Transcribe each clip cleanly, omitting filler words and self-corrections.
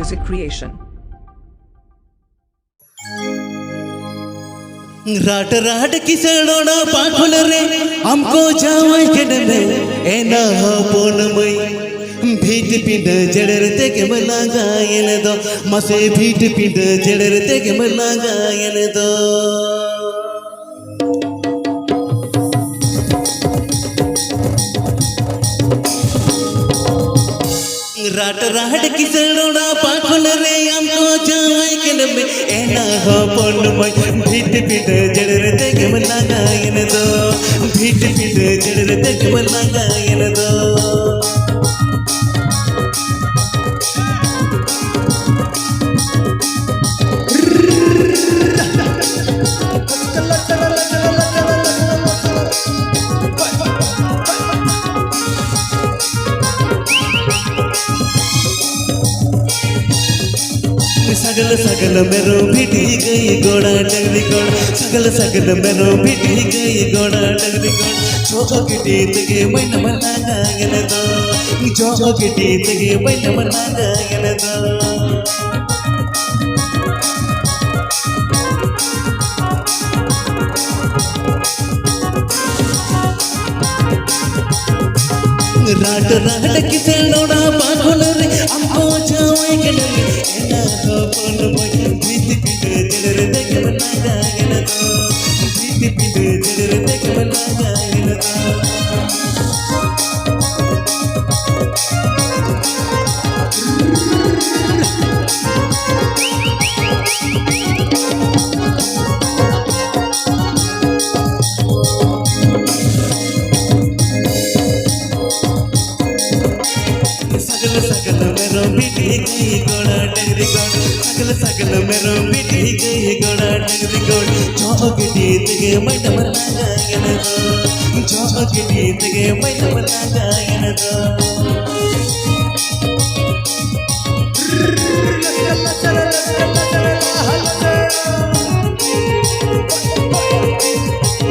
music creation. Rot rot किसड़ोना पाखुल रे हमको जावाई केडमे एना पोनमई भीट पिंड जड़रते के मलागायन दो मसे भीट पिंड जड़रते के मलागायन दो राट राट किसड़ोना पाखुल रे हमको जावाई केडमे एना पोनमई भीट पिंड जड़रते के मलागायन दो भीट पिंड जड़रते के मलागायन दो सगल सगल मेरो भिटी गई गोड़ा डगरी गोड़ सगल सगल मेरो भिटी गई गोड़ा डगरी गोड़ जो गिटी तगे मैन मलागा गन दो जो गिटी तगे मैन मलागा गन दो राट राट किसे लोड़ा पाखुल रे हमको जावे के लगे एना कोन मोय भीत पिट जड़र देख मलागा गन दो भीत पिट जड़र देख मलागा गन दो सगल सगल मेरो भिटी गई गोड़ा डगरी गोड़ सगल सगल मेरो भिटी गई गोड़ा डगरी गोड़ जोगटी तगे मैन मलागा गन दो जोगटी तगे मैन मलागा गन दो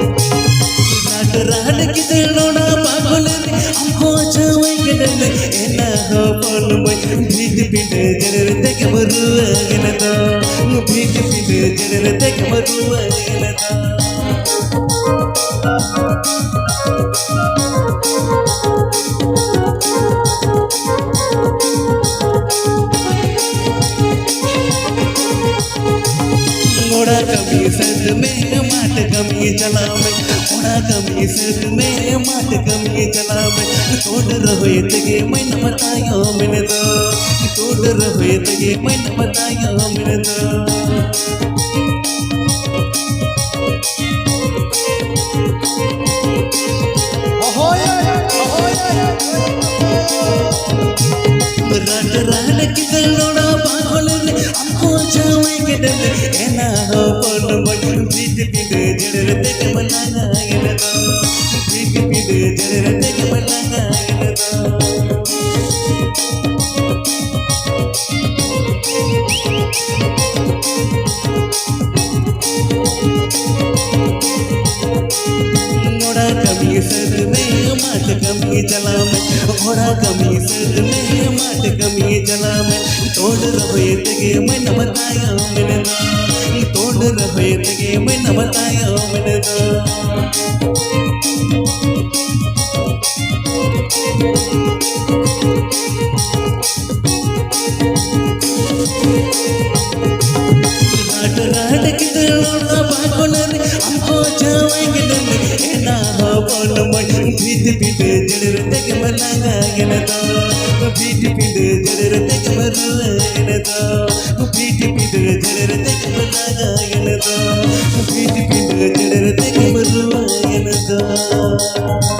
राट राट किसड़ोना पागल रे हमको जावे के डले एना पोन मोय भीट पिंड जड़र देख मरुआ गन दो भीट पिंड जड़र देख मरुआ गन दो मोड़ा कमी सद में माट कमी चला में मोड़ा कमी सद में माट कमी चला में तोड़ रहे तगे मैन बतायो मिन दो तोड़ रहे तगे मैन बतायो मिन दो राट राट किसड़ोना पागल रे हमको जावे के डले एना पोन मोय भीट पिंड जड़र देख मलागा गन दो भीट पिंड जड़र देख मलागा गन दो मोड़ा कमी सद में माट कमी चला में मोड़ा कमी सद में माट कमी चला में तोड़ रहे तगे मैन बतायो मिन दो तोड़ रहे तगे मैन बतायो मिन दो राट राट किसड़ोना पागल रे हमको जावे के डले एना पोन मोय भीट पिंड जड़र देख मलागा गन दो भीट पिंड जड़र देख मरुआ गन दो भीट पिंड जड़र देख मलागा गन दो भीट पिंड जड़र देख मरुआ गन दो